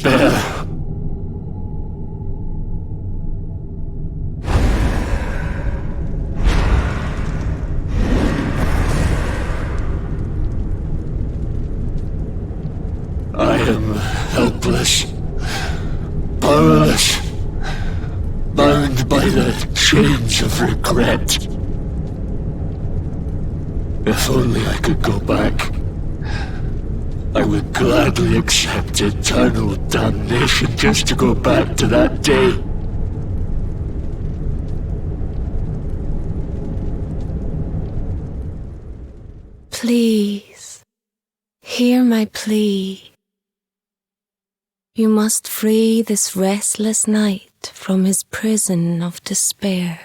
despair. I am helpless, powerless, bound by the chains of regret. If only I could go back, I would gladly accept eternal damnation just to go back to that day. Please, hear my plea. You must free this restless knight from his prison of despair.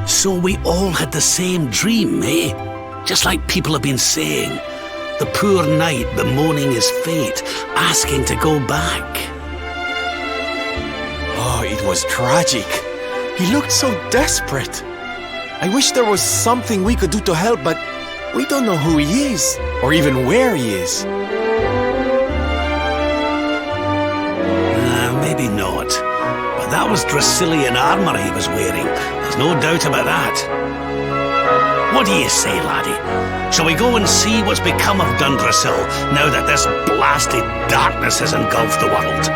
So we all had the same dream, eh? Just like people have been saying. The poor knight bemoaning his fate, asking to go back. Oh, it was tragic. He looked so desperate. I wish there was something we could do to help, but we don't know who he is, or even where he is. Maybe not. But that was Dracilian armor he was wearing. There's no doubt about that. What do you say, laddie? Shall we go and see what's become of Dundrasil now that this blasted darkness has engulfed the world?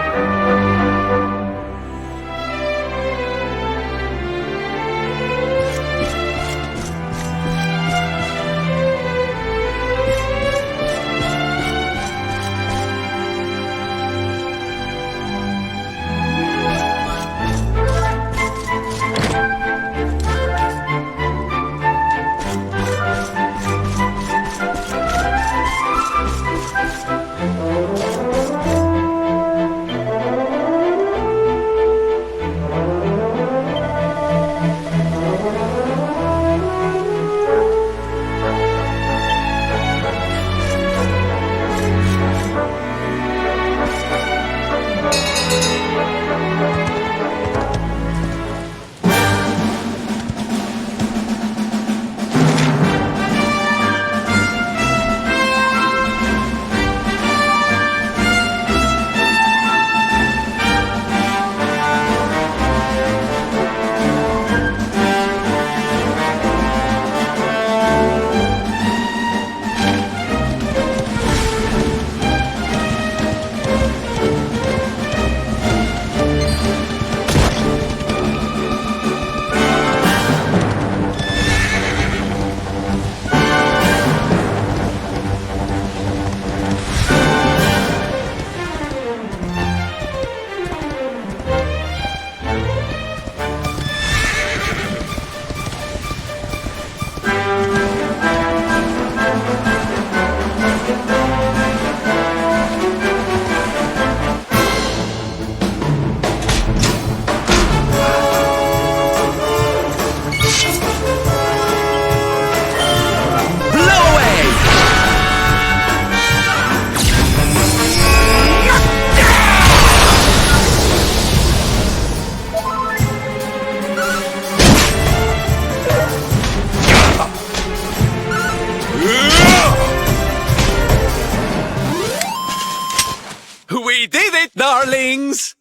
We did it, darlings!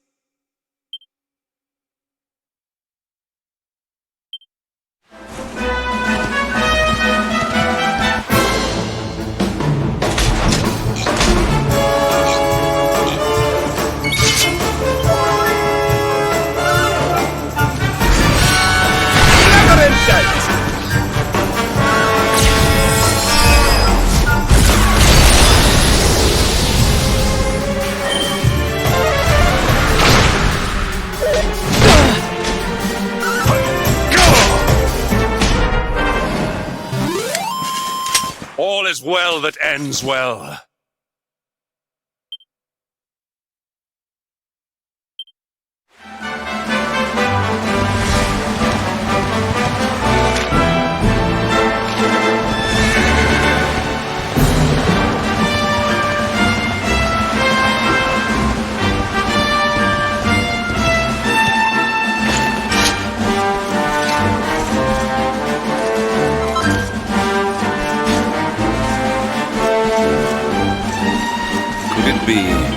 All is well that ends well. be.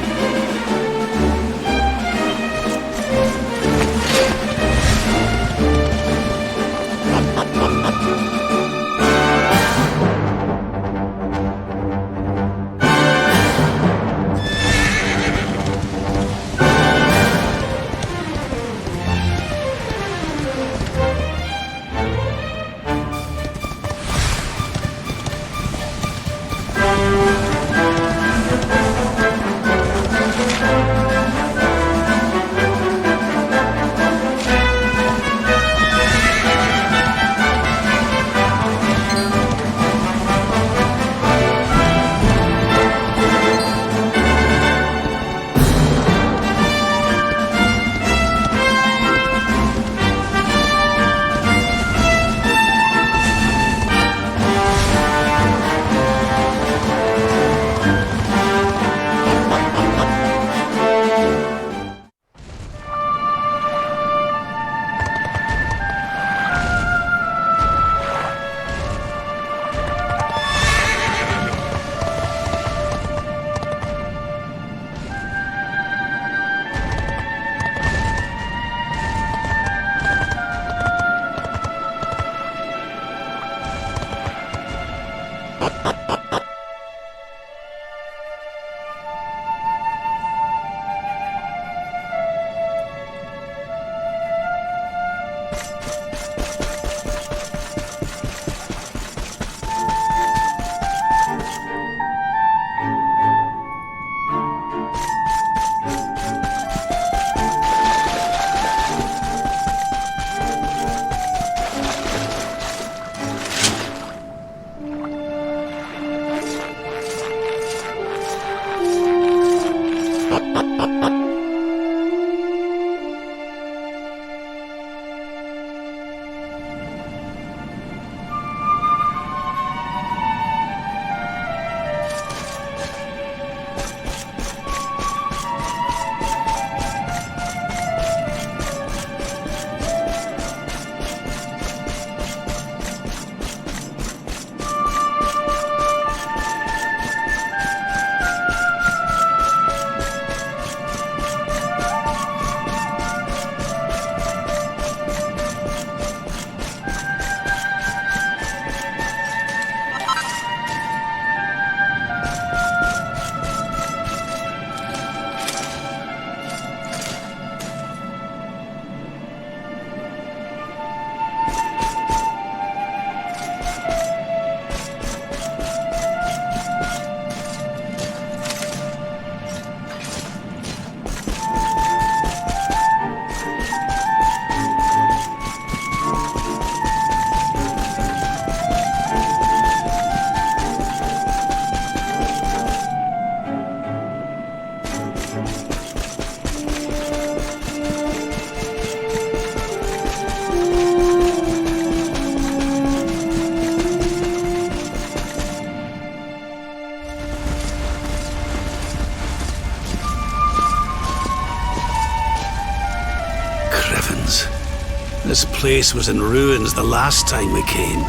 This place was in ruins the last time we came.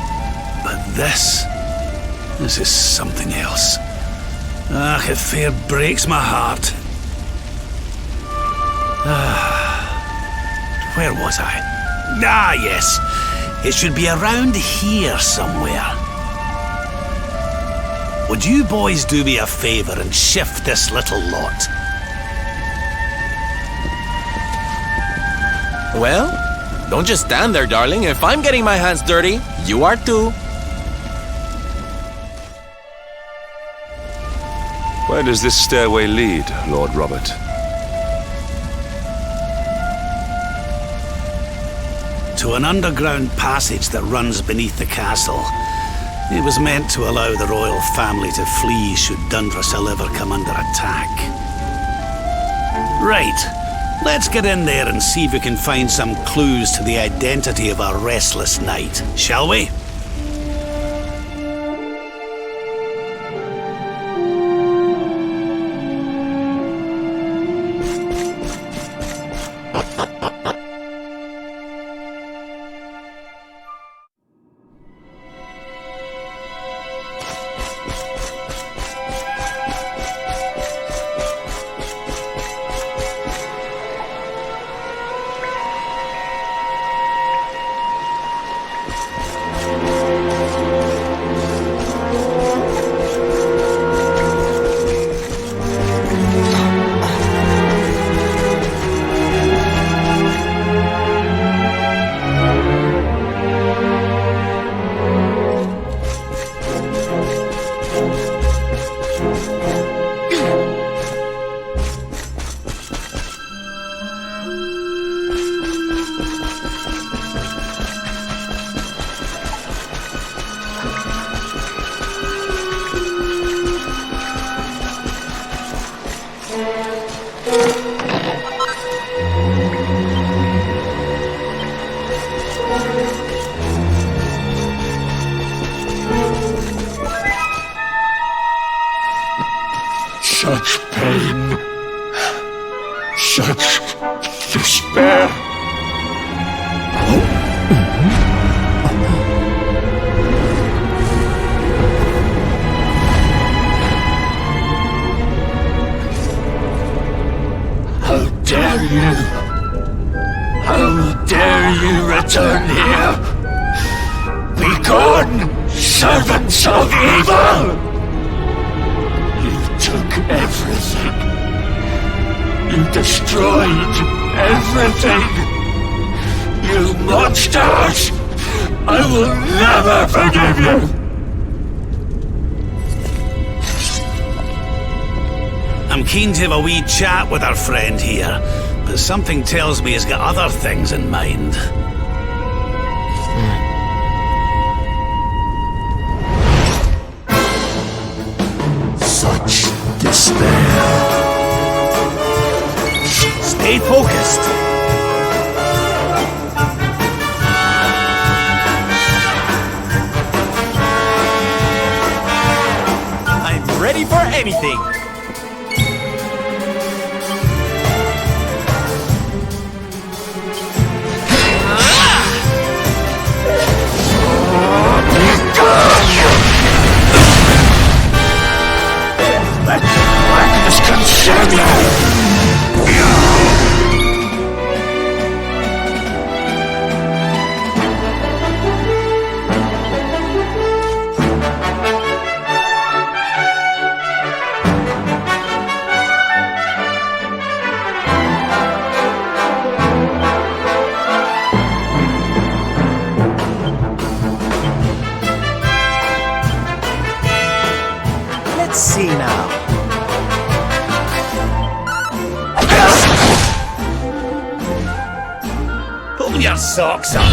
But this is something else. Ah, it fair breaks my heart. Where was I? Ah, yes. It should be around here somewhere. Would you boys do me a favor and shift this little lot? Well, don't just stand there, darling. If I'm getting my hands dirty, you are too. Where does this stairway lead, Lord Robert? To an underground passage that runs beneath the castle. It was meant to allow the royal family to flee should Dundrasil ever come under attack. Right. Let's get in there and see if we can find some clues to the identity of our restless knight, shall we? such pain, such despair. How dare you? How dare you return here? Be gone, servants of evil! You took everything. You destroyed everything. You monsters! I will never forgive you! I'm keen to have a wee chat with our friend here, but something tells me he's got other things in mind. Such despair. Stay focused. I'm ready for anything. Let blackness consume you! Let's see now. Pull your socks up!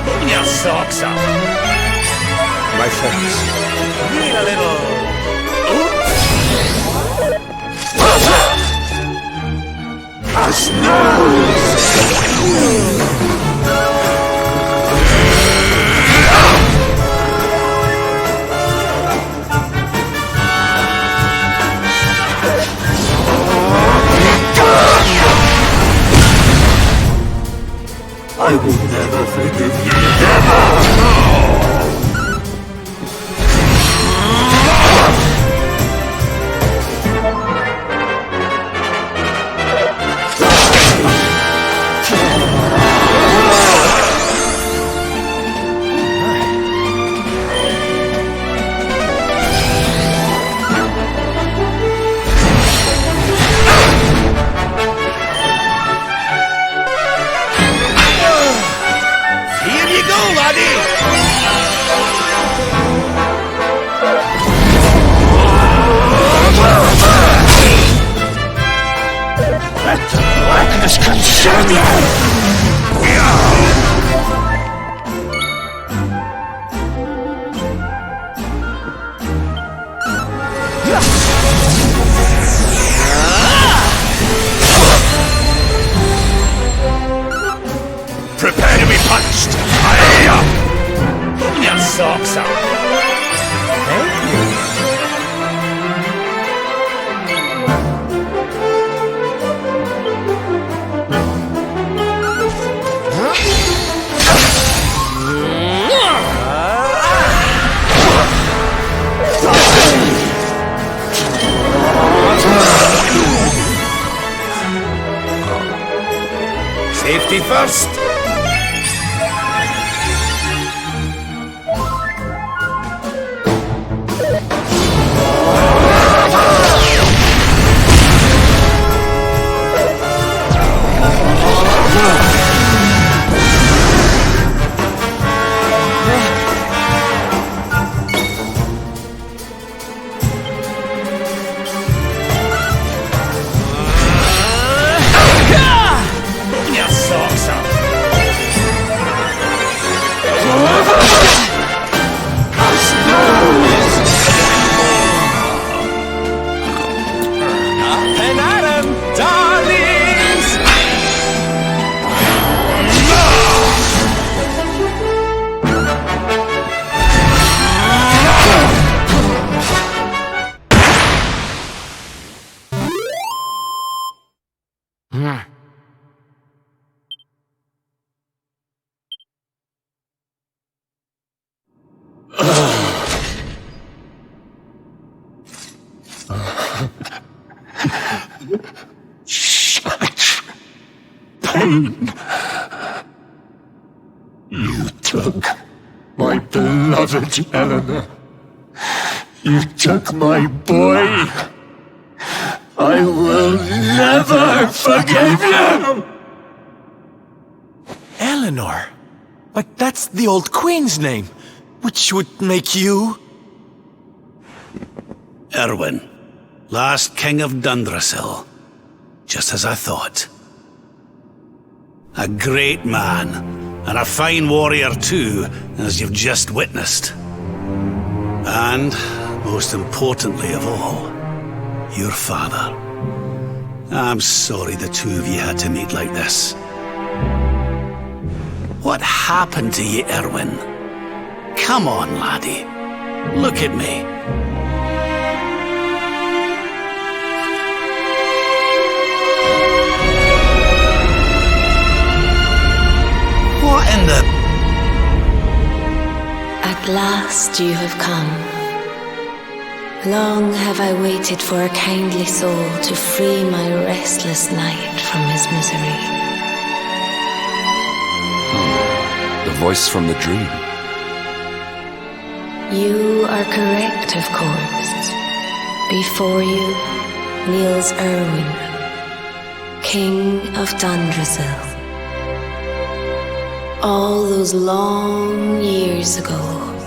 Pull your socks up! My thanks. Need a little... I will never forgive you, never! Here you go, laddie! Let the blackness consume you! Prepare to be punched! Pull your socks up! Thank you. Safety first! pain. You took my beloved Eleanor. You took my boy. I will never forgive you! Eleanor? But that's the old queen's name, which would make you... Erwin, last king of Dundrasil. Just as I thought. A great man, and a fine warrior too, as you've just witnessed. And, most importantly of all, your father. I'm sorry the two of you had to meet like this. What happened to you, Erwin? Come on, laddie. Look at me. What in the... At last you have come. Long have I waited for a kindly soul to free my restless knight from his misery. The voice from the dream. You are correct, of course. Before you kneels Erwin, King of Dundrasil. All those long years ago,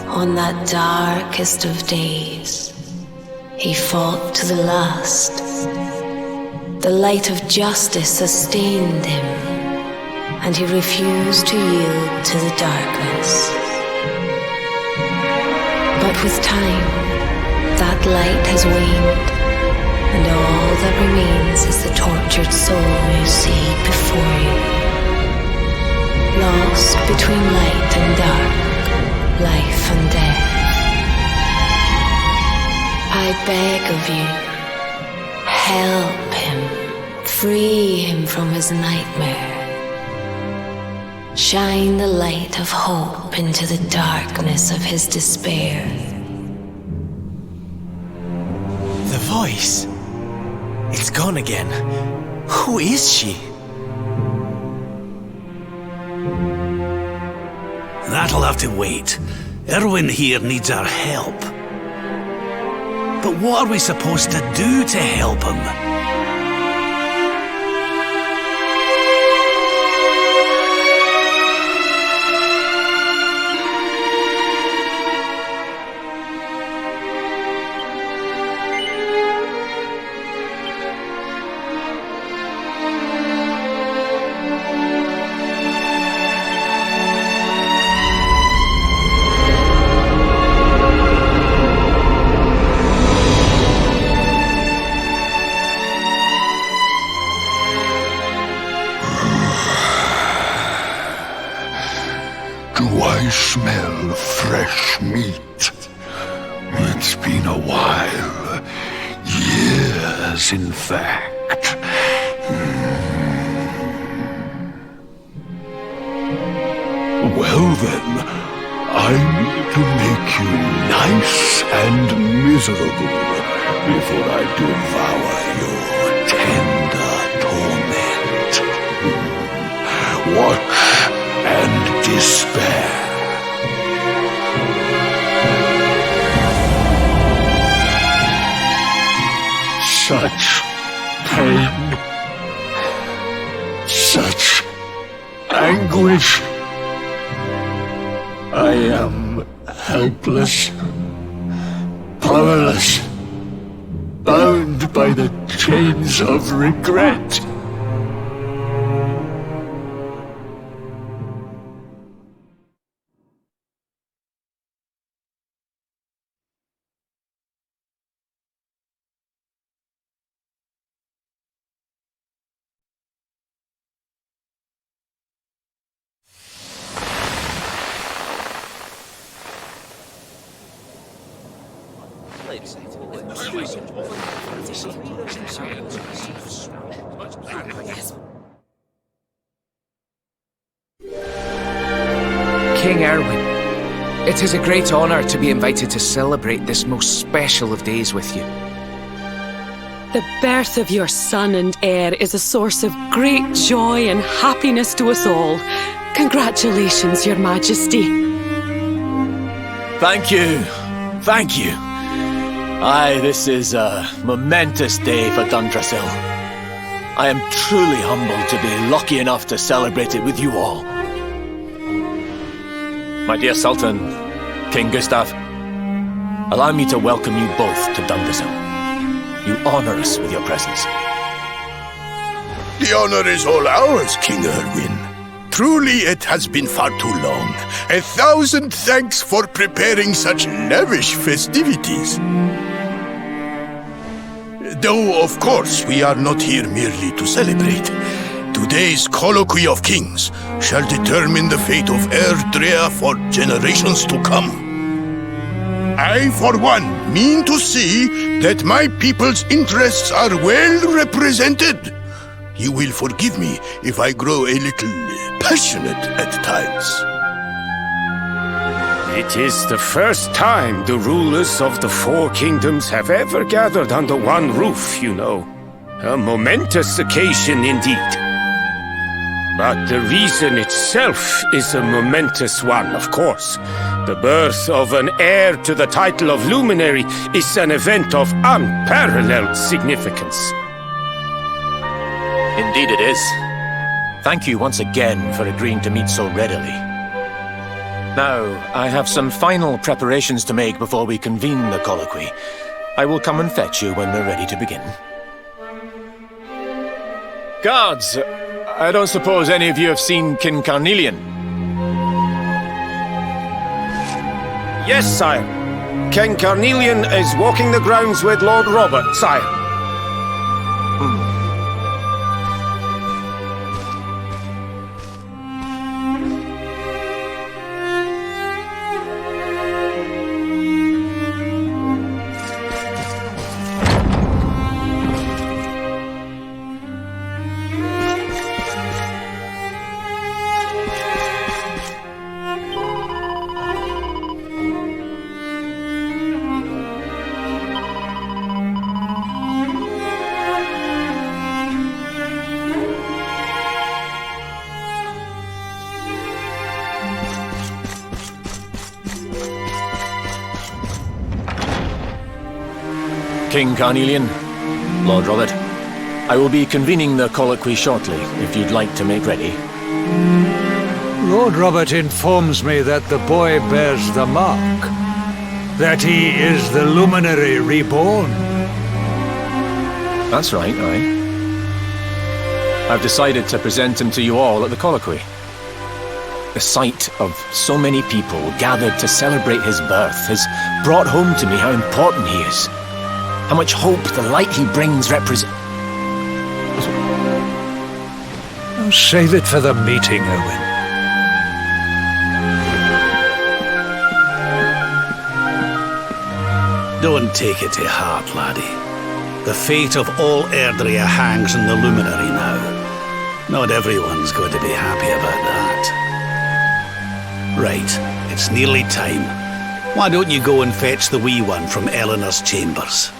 on that darkest of days, he fought to the last. The light of justice sustained him, and he refused to yield to the darkness. But with time, that light has waned, and all that remains is the tortured soul you see before you. Lost between light and dark, life and death. I beg of you, help him, free him from his nightmare. Shine the light of hope into the darkness of his despair. The voice. It's gone again. Who is she? That'll have to wait. Erwin here needs our help. But what are we supposed to do to help him? Do I smell fresh meat? It's been a while. Years, in fact. Well then, I need to make you nice and miserable before I devour your tender torment. Watch and despair. Such pain, such anguish. I am helpless, powerless, bound by the chains of regret. King Erwin, it is a great honor to be invited to celebrate this most special of days with you. The birth of your son and heir is a source of great joy and happiness to us all. Congratulations, Your Majesty. Thank you. Thank you. Aye, this is a momentous day for Dundrasil. I am truly humbled to be lucky enough to celebrate it with you all. My dear Sultan, King Gustav, allow me to welcome you both to Dundrasil. You honor us with your presence. The honor is all ours, King Erwin. Truly, it has been far too long. 1,000 thanks for preparing such lavish festivities. Though, of course, we are not here merely to celebrate. Today's Colloquy of Kings shall determine the fate of Erdrea for generations to come. I, for one, mean to see that my people's interests are well represented. You will forgive me if I grow a little passionate at times. It is the first time the rulers of the Four Kingdoms have ever gathered under one roof, you know. A momentous occasion indeed. But the reason itself is a momentous one, of course. The birth of an heir to the title of Luminary is an event of unparalleled significance. Indeed it is. Thank you once again for agreeing to meet so readily. Now, I have some final preparations to make before we convene the colloquy. I will come and fetch you when we're ready to begin. Guards, I don't suppose any of you have seen King Carnelian? Yes, sire. King Carnelian is walking the grounds with Lord Robert, sire. King Carnelian, Lord Robert, I will be convening the colloquy shortly, if you'd like to make ready. Lord Robert informs me that the boy bears the mark. That he is the Luminary reborn. That's right, aye. I've decided to present him to you all at the colloquy. The sight of so many people gathered to celebrate his birth has brought home to me how important he is. How much hope the light he brings represents. Save it for the meeting, Owen. Don't take it to heart, laddie. The fate of all Erdrea hangs in the Luminary now. Not everyone's going to be happy about that. Right, it's nearly time. Why don't you go and fetch the wee one from Eleanor's chambers?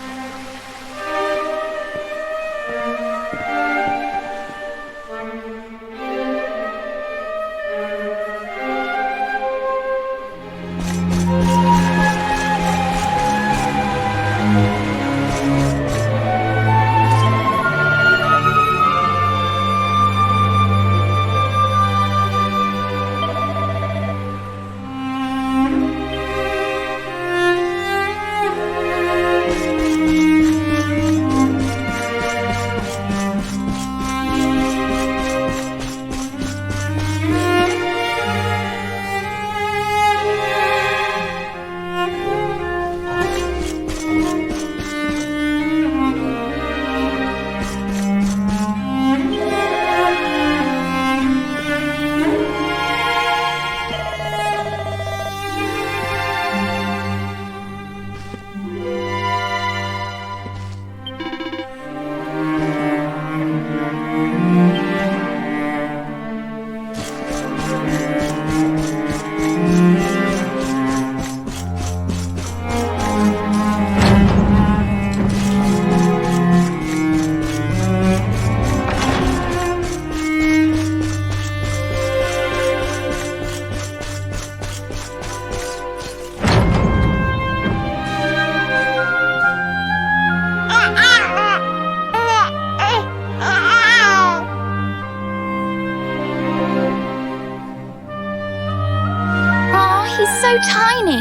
He's so tiny.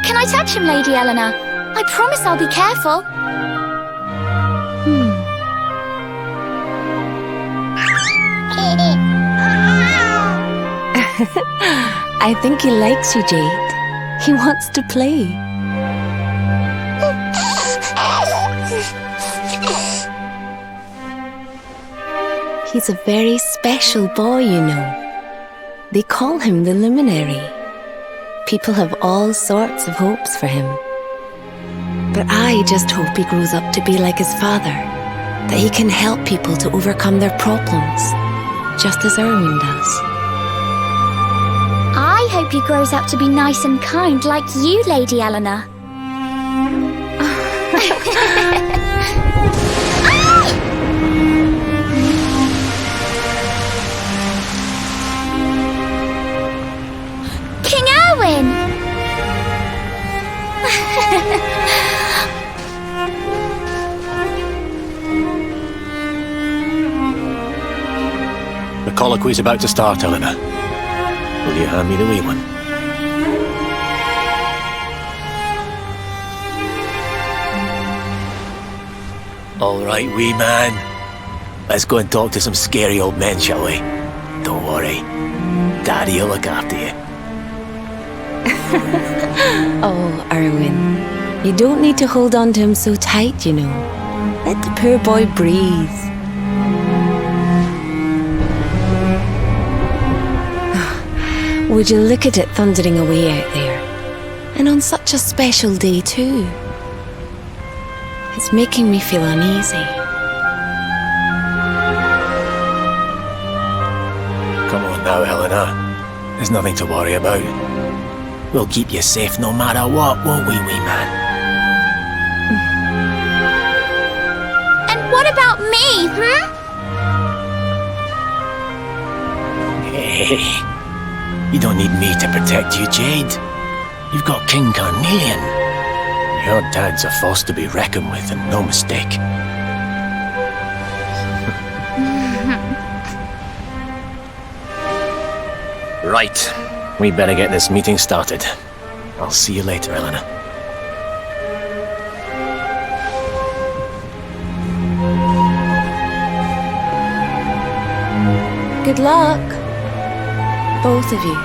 Can I touch him, Lady Eleanor? I promise I'll be careful. I think he likes you, Jade. He wants to play. He's a very special boy, you know. They call him the Luminary. People have all sorts of hopes for him. But I just hope he grows up to be like his father, that he can help people to overcome their problems, just as Erwin does. I hope he grows up to be nice and kind like you, Lady Eleanor. King Erwin! The colloquy's about to start, Eleanor. Will you hand me the wee one? All right, wee man. Let's go and talk to some scary old men, shall we? Don't worry. Daddy will look after you. Oh, Erwin, you don't need to hold on to him so tight, you know. Let the poor boy breathe. Would you look at it thundering away out there? And on such a special day too. It's making me feel uneasy. Come on now, Eleanor. There's nothing to worry about. We'll keep you safe no matter what, won't we, wee man? And what about me, Hey. You don't need me to protect you, Jade. You've got King Carnelian. Your dad's a force to be reckoned with, and no mistake. Right. We better get this meeting started. I'll see you later, Eleanor. Good luck, both of you.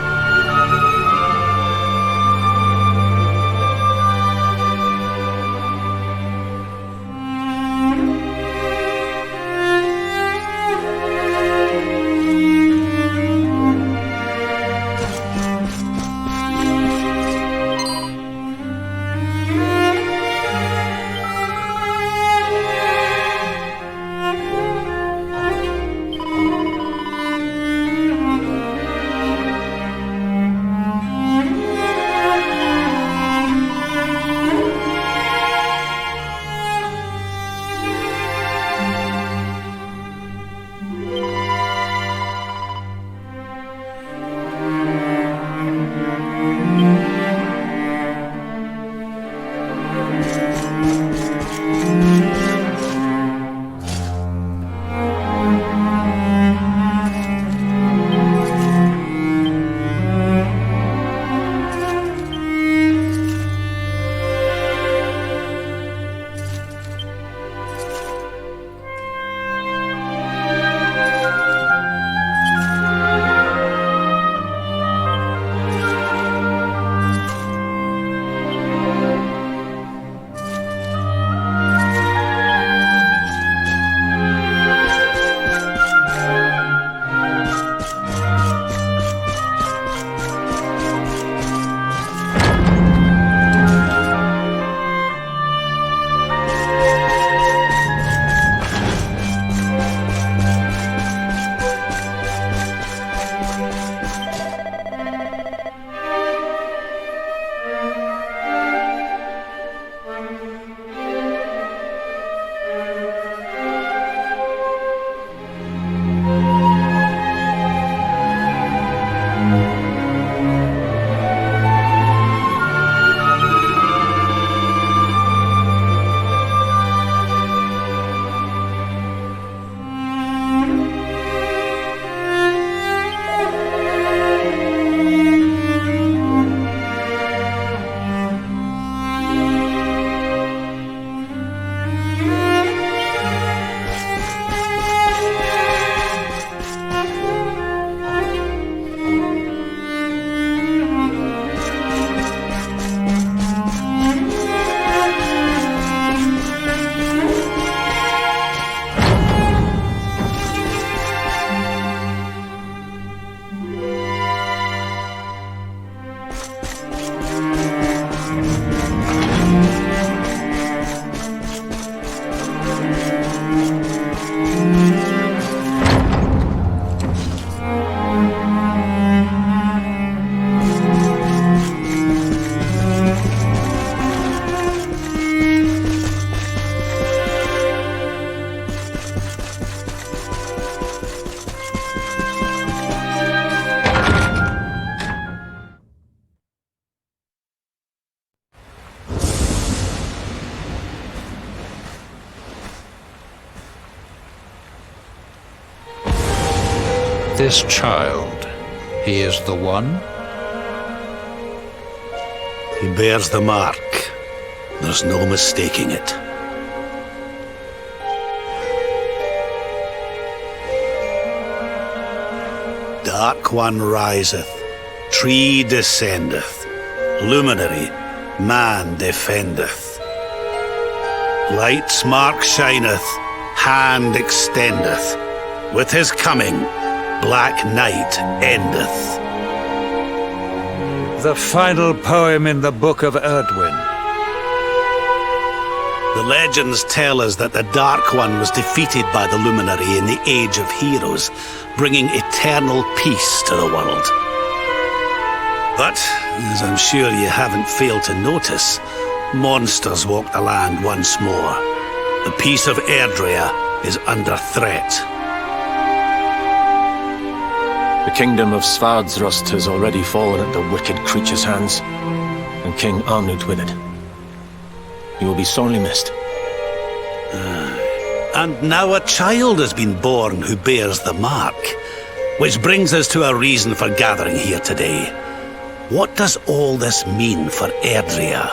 this child, he is the one? He bears the mark. There's no mistaking it. Dark One riseth, tree descendeth, luminary, man defendeth. Light's mark shineth, hand extendeth. With his coming, black night endeth. The final poem in the Book of Erdwin. The legends tell us that the Dark One was defeated by the Luminary in the Age of Heroes, bringing eternal peace to the world. But, as I'm sure you haven't failed to notice, monsters walk the land once more. The peace of Erdrea is under threat. The kingdom of Svardsrust has already fallen at the wicked creature's hands, and King Arnut with it. He will be sorely missed. And now a child has been born who bears the mark, which brings us to a reason for gathering here today. What does all this mean for Erdrea?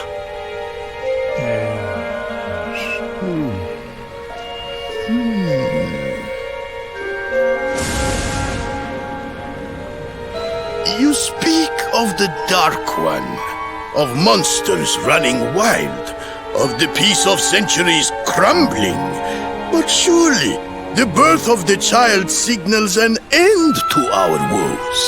You speak of the Dark One, of monsters running wild, of the peace of centuries crumbling. But surely, the birth of the child signals an end to our woes.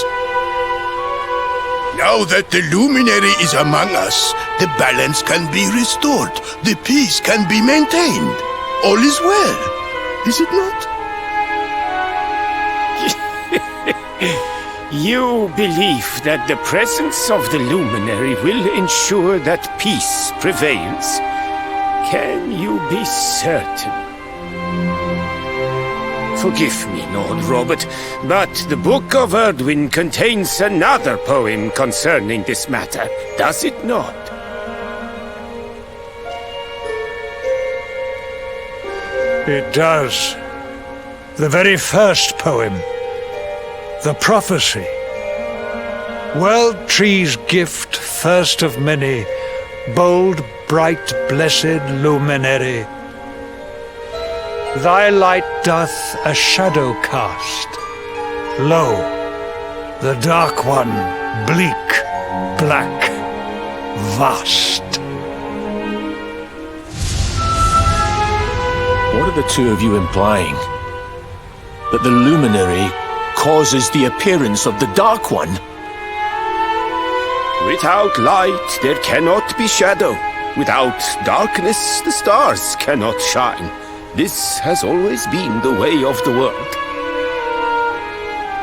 Now that the luminary is among us, the balance can be restored, the peace can be maintained. All is well, is it not? You believe that the presence of the luminary will ensure that peace prevails. Can you be certain? Forgive me, Lord Robert, but the Book of Erdwin contains another poem concerning this matter, does it not? It does. The very first poem. The prophecy. World tree's gift, first of many, bold, bright, blessed luminary. Thy light doth a shadow cast. Lo, the Dark One, bleak, black, vast. What are the two of you implying? That the luminary causes the appearance of the Dark One? Without light, there cannot be shadow. Without darkness, the stars cannot shine. This has always been the way of the world.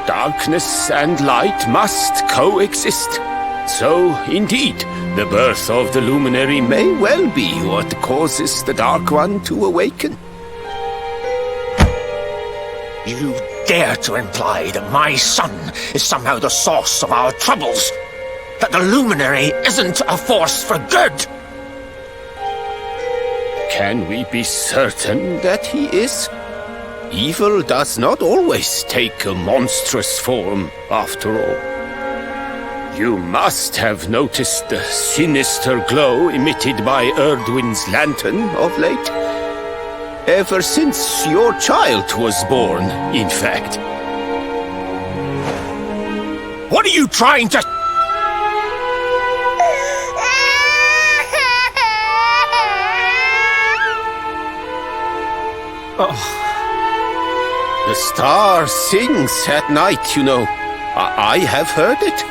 Darkness and light must coexist. So, indeed, the birth of the luminary may well be what causes the Dark One to awaken. You dare to imply that my son is somehow the source of our troubles? That the luminary isn't a force for good? Can we be certain that he is? Evil does not always take a monstrous form, after all. You must have noticed the sinister glow emitted by Erdwin's lantern of late. Ever since your child was born, in fact. What are you trying to... Oh. The star sings at night, you know. I have heard it.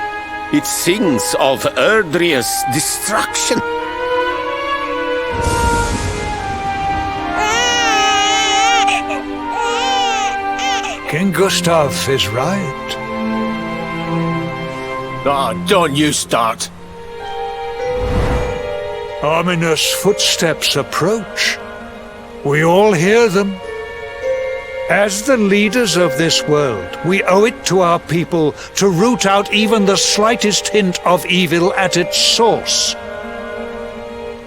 It sings of Erdrea's destruction. King Gustav is right. Oh, don't you start. Ominous footsteps approach. We all hear them. As the leaders of this world, we owe it to our people to root out even the slightest hint of evil at its source.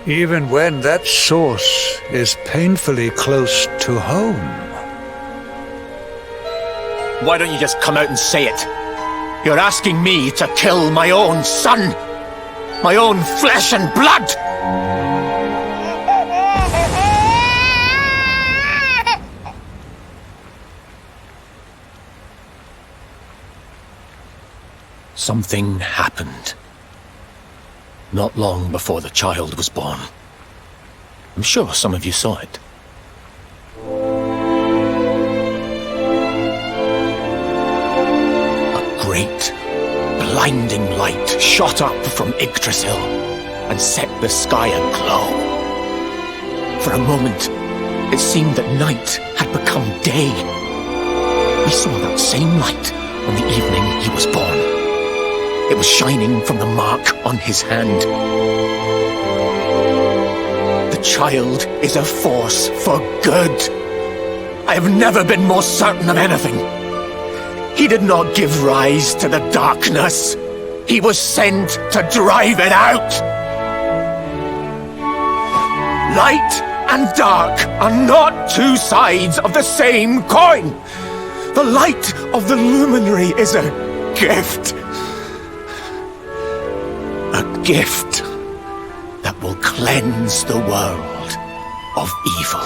Even when that source is painfully close to home. Why don't you just come out and say it? You're asking me to kill my own son! My own flesh and blood! Something happened. Not long before the child was born. I'm sure some of you saw it. A great, blinding light shot up from Yggdrasil and set the sky aglow. For a moment, it seemed that night had become day. We saw that same light on the evening he was born. It was shining from the mark on his hand. The child is a force for good. I have never been more certain of anything. He did not give rise to the darkness. He was sent to drive it out. Light and dark are not two sides of the same coin. The light of the luminary is a gift. A gift that will cleanse the world of evil.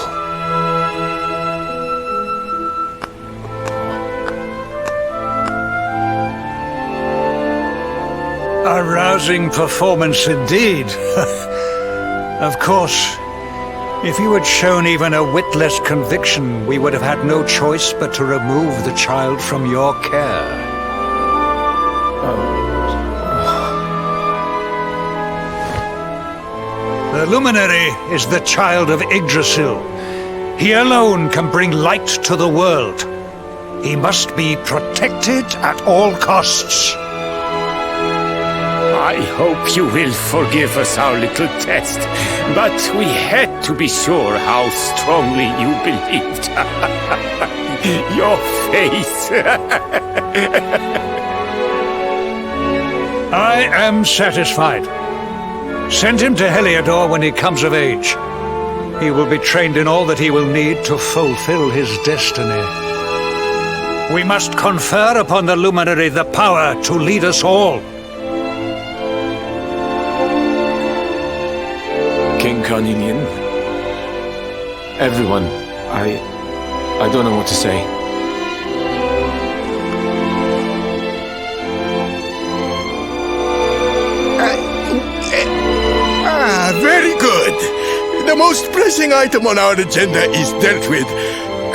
A rousing performance indeed. Of course, if you had shown even a whit less conviction, we would have had no choice but to remove the child from your care. The luminary is the child of Yggdrasil. He alone can bring light to the world. He must be protected at all costs. I hope you will forgive us our little test, but we had to be sure how strongly you believed. Your face. I am satisfied. Send him to Heliodor when he comes of age. He will be trained in all that he will need to fulfill his destiny. We must confer upon the luminary the power to lead us all. King Carnelian, everyone, I don't know what to say. Very good. The most pressing item on our agenda is dealt with,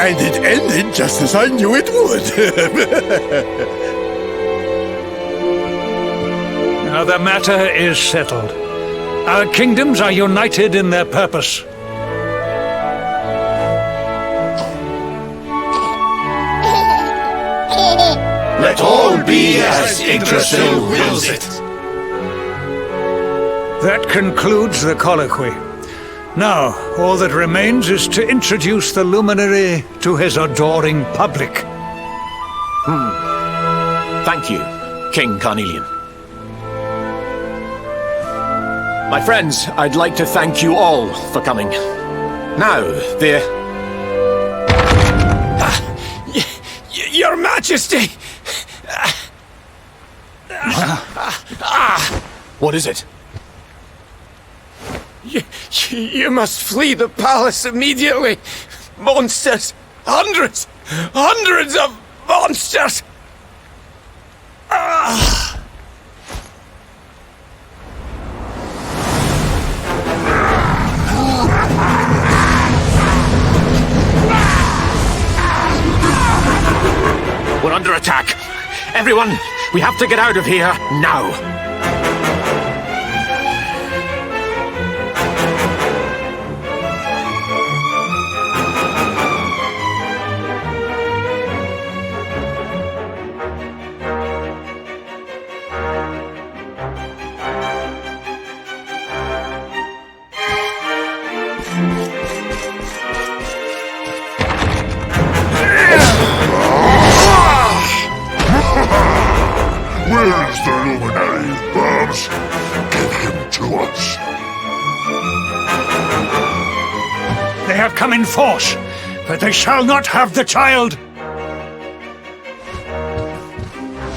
and it ended just as I knew it would. Now the matter is settled. Our kingdoms are united in their purpose. Let all be as Yggdrasil wills it. That concludes the colloquy. Now, all that remains is to introduce the luminary to his adoring public. Thank you, King Carnelian. My friends, I'd like to thank you all for coming. Now, Your Majesty! What is it? You must flee the palace immediately. Monsters! Hundreds of monsters! We're under attack. Everyone, we have to get out of here now. Where is the luminary, Babs? Give him to us. They have come in force, but they shall not have the child.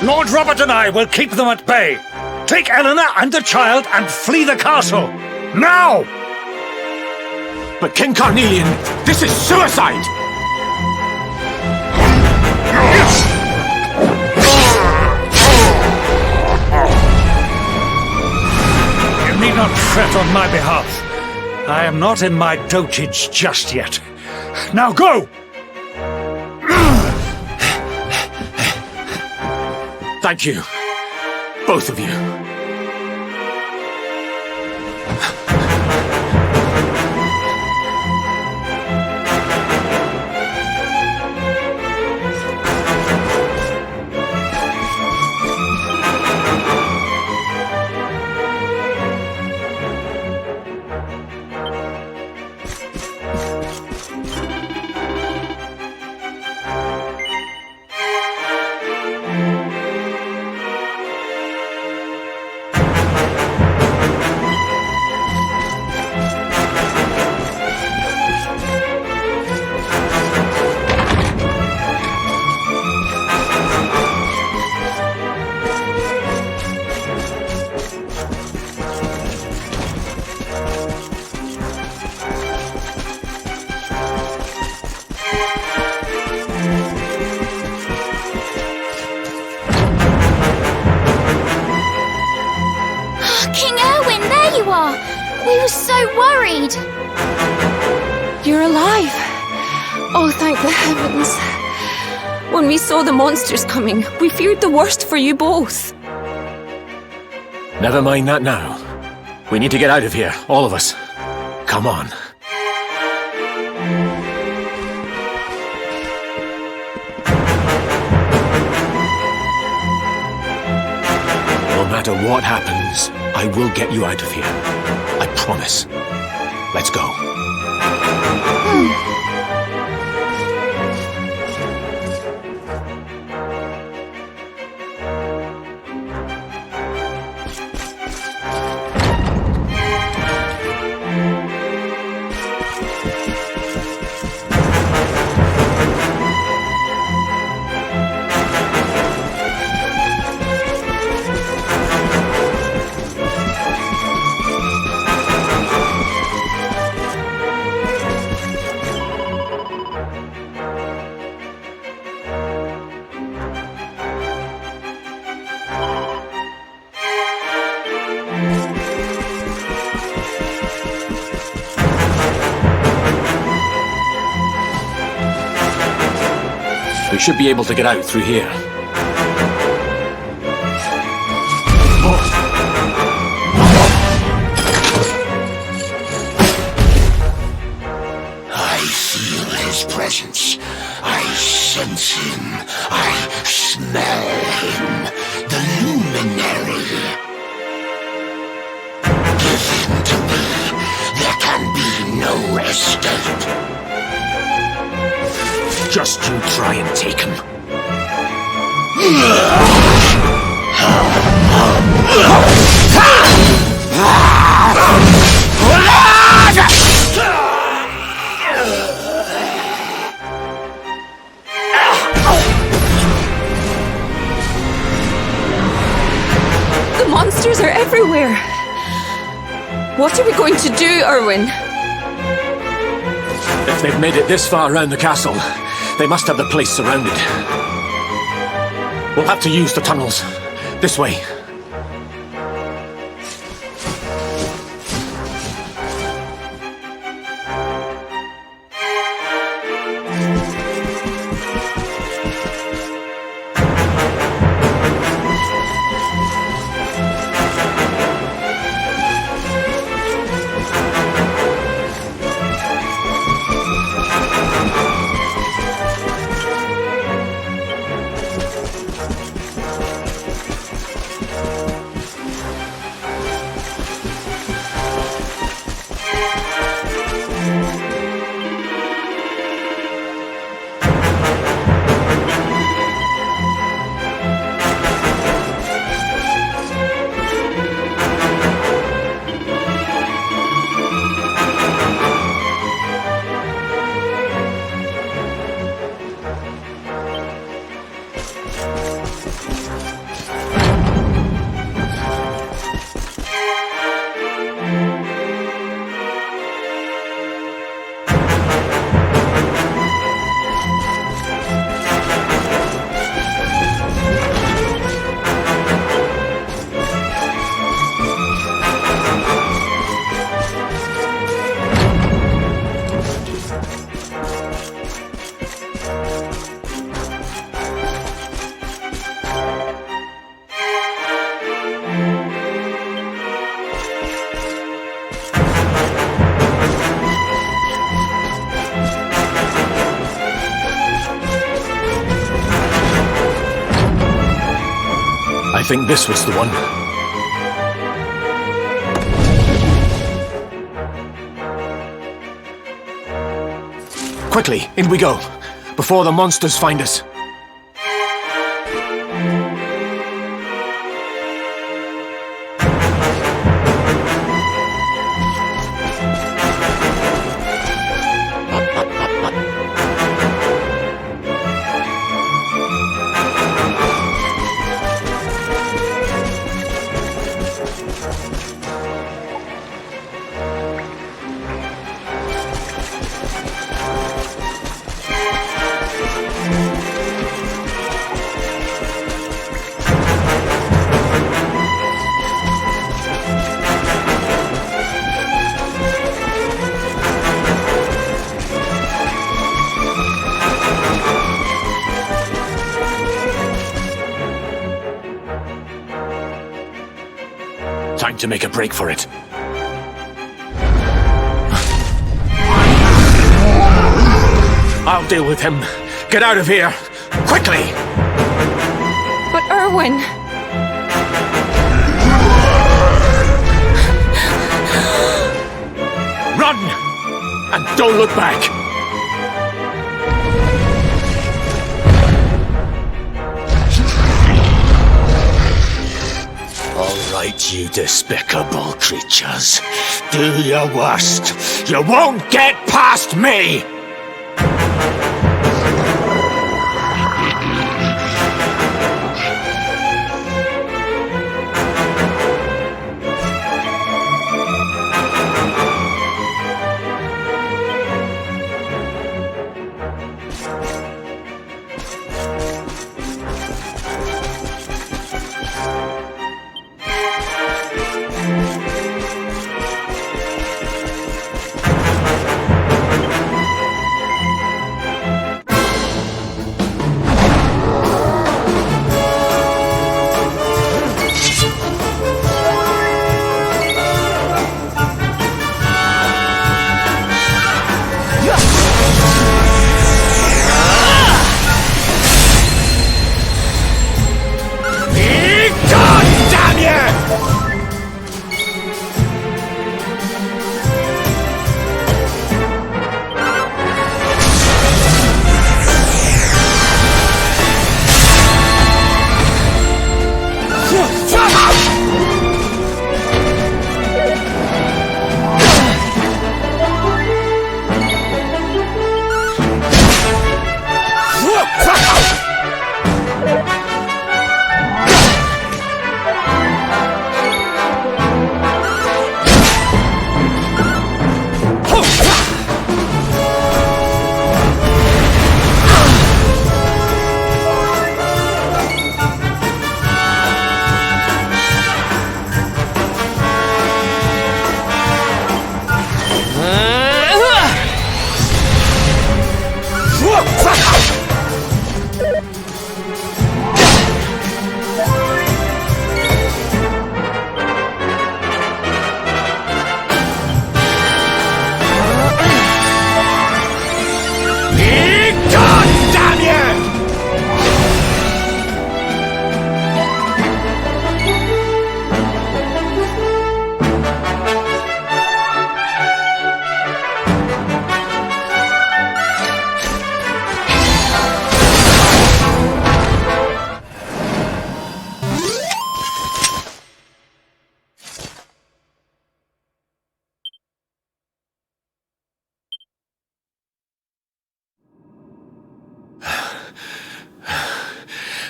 Lord Robert and I will keep them at bay. Take Eleanor and the child and flee the castle. Now! But King Carnelian, this is suicide! You need not fret on my behalf. I am not in my dotage just yet. Now go! Thank you, both of you. We were so worried. You're alive. Oh, thank the heavens. When we saw the monsters coming, we feared the worst for you both. Never mind that now. We need to get out of here, all of us. Come on. No matter what happens, I will get you out of here. I promise. Let's go. We should be able to get out through here. I feel his presence. I sense him. I smell him. The luminary. Give him to me. There can be no escape. Just you try and take him. The monsters are everywhere. What are we going to do, Erwin? If they've made it this far around the castle, they must have the place surrounded. We'll have to use the tunnels. This way. think this was the one. Quickly, in we go, before the monsters find us. Time to make a break for it. I'll deal with him. Get out of here! Quickly! But Erwin... Run! And don't look back! All right, you despicable creatures. Do your worst. You won't get past me!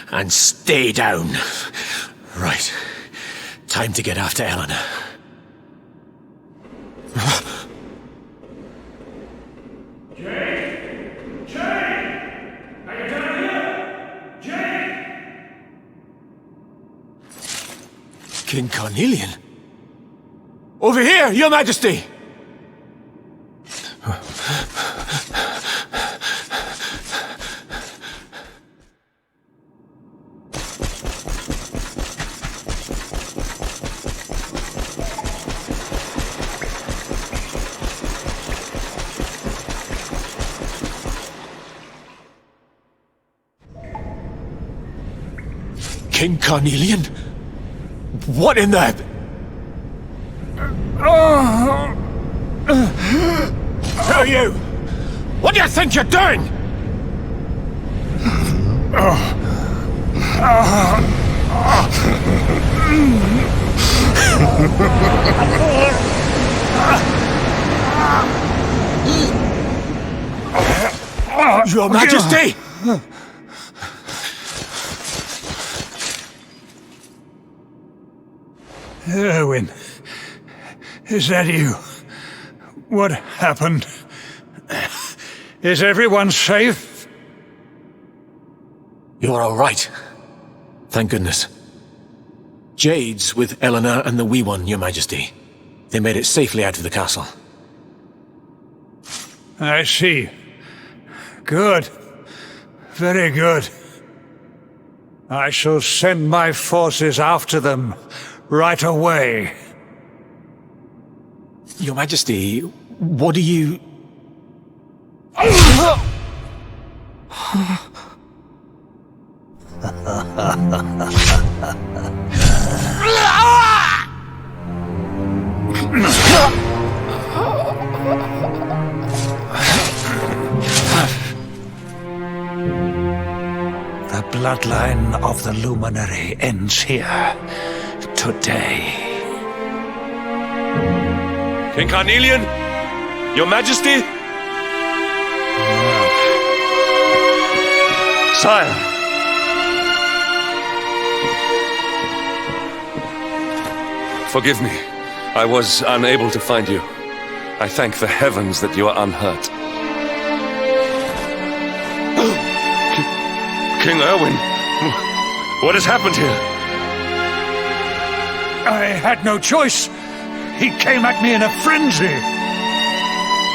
And stay down. Right. Time to get after Eleanor. Jake! Jake! Are you down here? Jake! King Carnelian? Over here, Your Majesty! King Carnelian? What in the... Who are you? What do you think you're doing? Your Majesty! Erwin, is that you? What happened? Is everyone safe? You're all right. Thank goodness. Jade's with Eleanor and the wee one, Your Majesty. They made it safely out of the castle. I see. Good. Very good. I shall send my forces after them right away. Your Majesty, what do you... The bloodline of the Luminary ends here, today. King Carnelian? Your Majesty? Sire! Forgive me. I was unable to find you. I thank the heavens that you are unhurt. King Erwin, what has happened here? I had no choice. He came at me in a frenzy.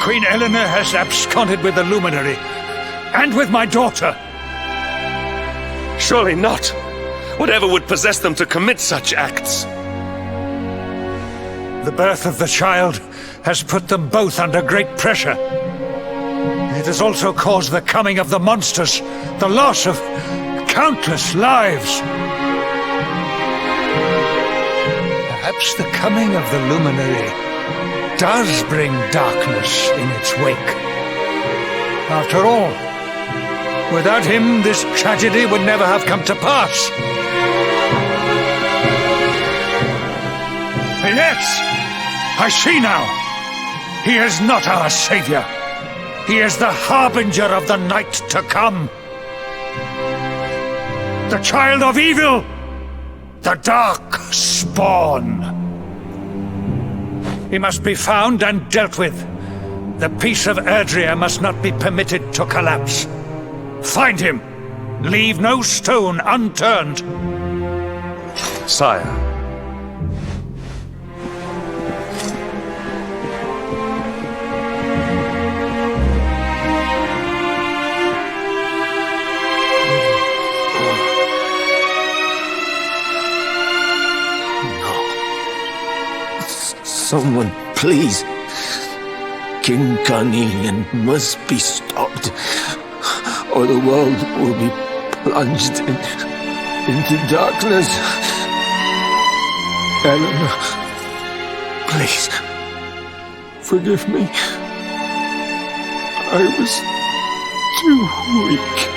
Queen Eleanor has absconded with the Luminary, and with my daughter. Surely not. Whatever would possess them to commit such acts? The birth of the child has put them both under great pressure. It has also caused the coming of the monsters, the loss of countless lives. Perhaps the coming of the Luminary does bring darkness in its wake. After all, without him, this tragedy would never have come to pass. Yes, I see now. He is not our savior. He is the harbinger of the night to come. The child of evil. The dark spawn. He must be found and dealt with. The peace of Erdrea must not be permitted to collapse. Find him. Leave no stone unturned. Sire. Someone, please. King Carnelian must be stopped, or the world will be plunged into darkness. Eleanor, please, forgive me. I was too weak.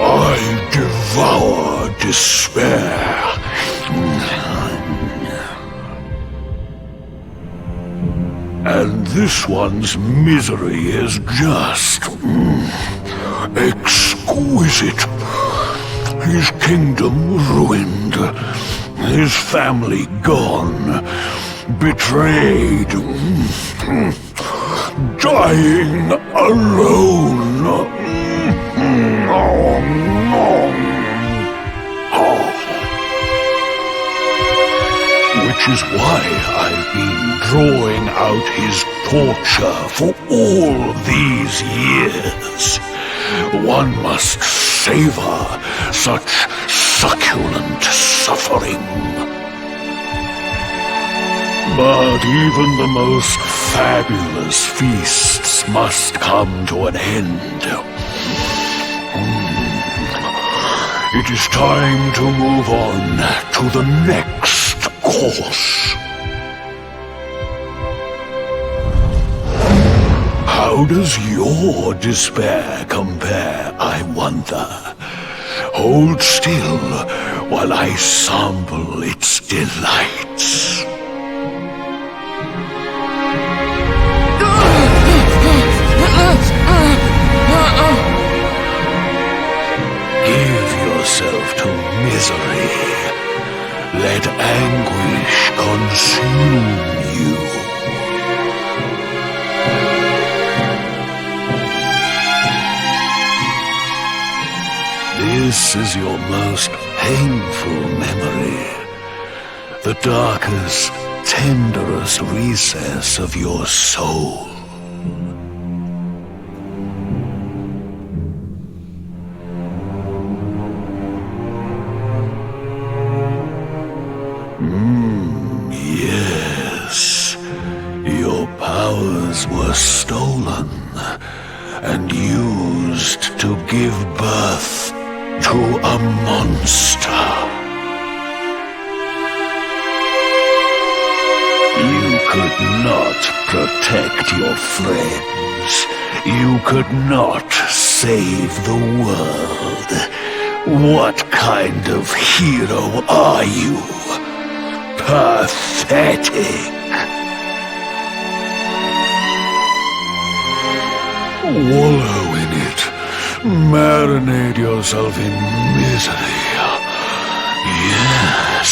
I devour despair. And this one's misery is just exquisite. His kingdom ruined. His family gone, betrayed, dying alone. Which is why I've been drawing out his torture for all these years. One must savor such succulent suffering. But even the most fabulous feasts must come to an end. It is time to move on to the next course. How does your despair compare, I wonder? Hold still while I sample its delights. Give yourself to misery. Let anguish consume you. This is your most painful memory. The darkest, tenderest recess of your soul. Yes. Your powers were stolen and used to give birth to a monster. You could not protect your friends. You could not save the world. What kind of hero are you? Pathetic. Wallow in it. Marinate yourself in misery. Yes.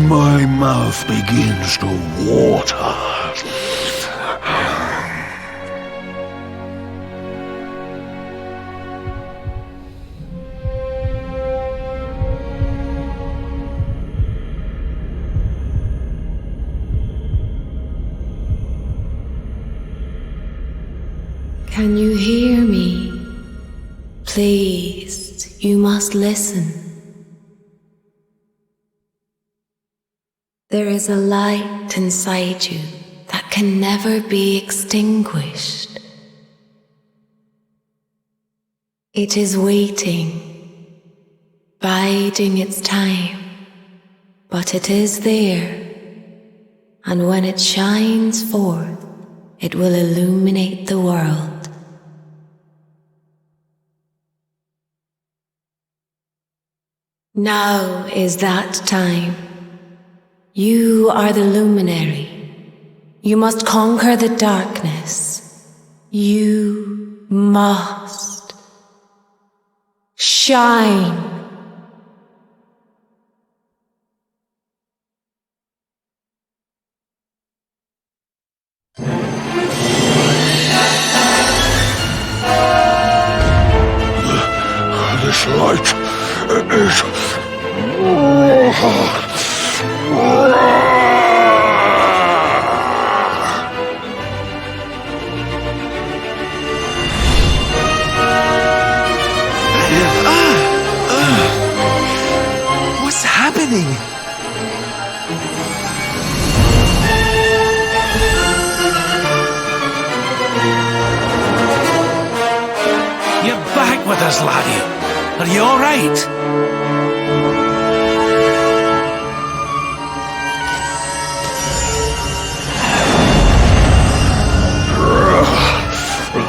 My mouth begins to water. Can you hear me? Please, you must listen. There is a light inside you that can never be extinguished. It is waiting, biding its time, but it is there, and when it shines forth, it will illuminate the world. Now is that time. You are the luminary. You must conquer the darkness. You must shine. This light is... What's happening? You're back with us, laddie. Are you all right?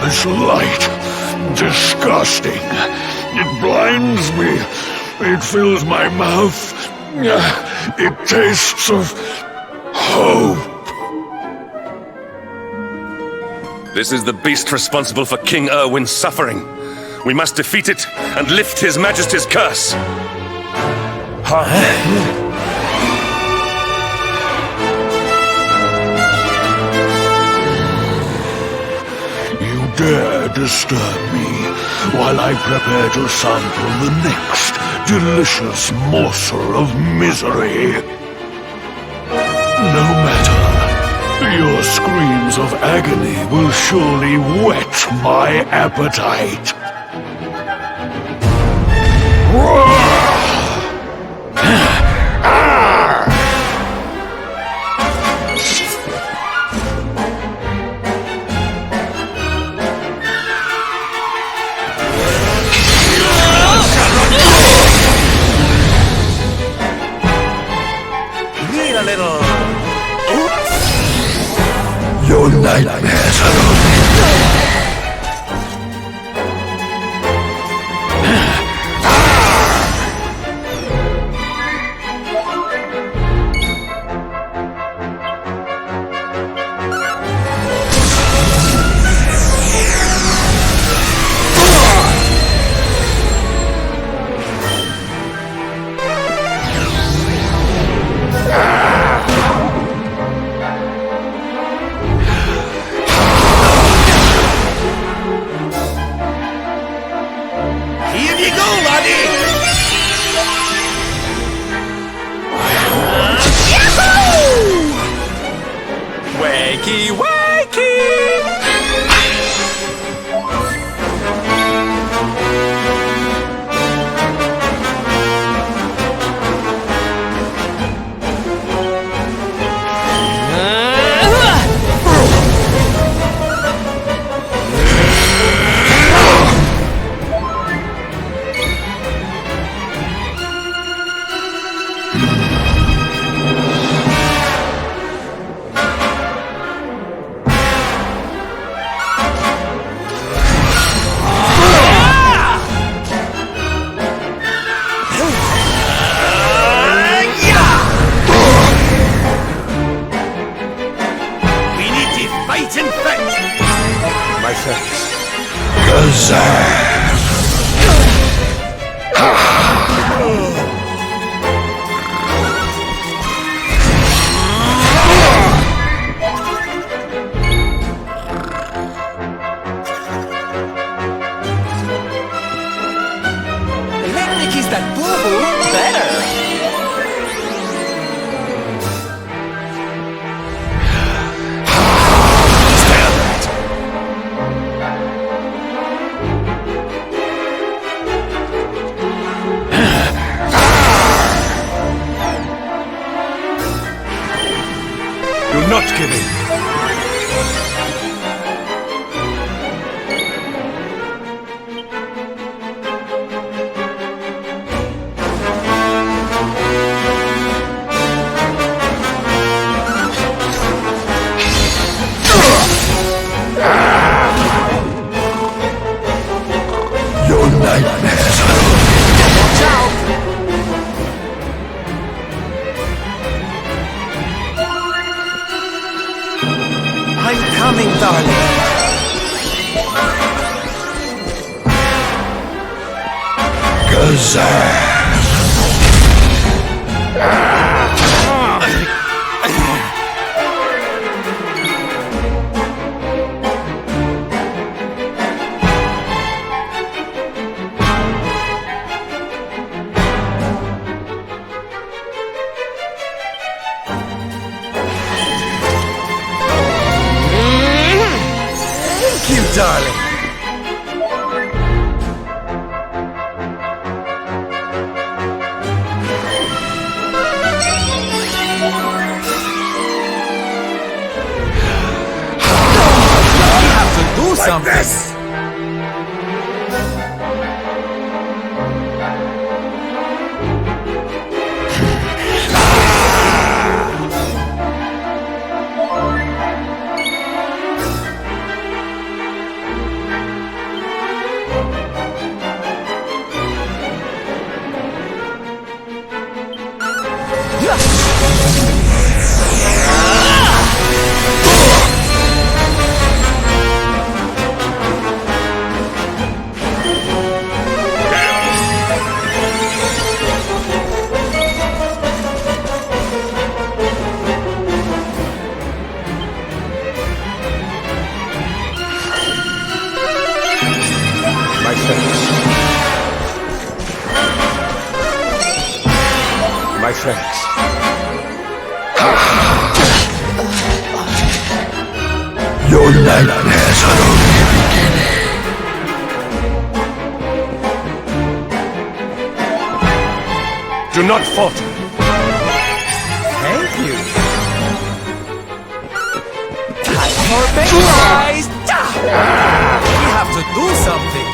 This light, disgusting. It blinds me. It fills my mouth. It tastes of hope. This is the beast responsible for King Erwin's suffering. We must defeat it and lift His Majesty's curse. You dare disturb me while I prepare to sample the next delicious morsel of misery. No matter. Your screams of agony will surely whet my appetite. Need a little... Your nightmares are Here you go, laddie! Wakey, wakey! My thanks. Let me kiss that boo-boo better. Do not give in. your nightmares. Watch out! I'm coming, darling. Gazelle. Thank you, darling. You have to do something. Do not falter. Thank you. Time for big guys! We have to do something.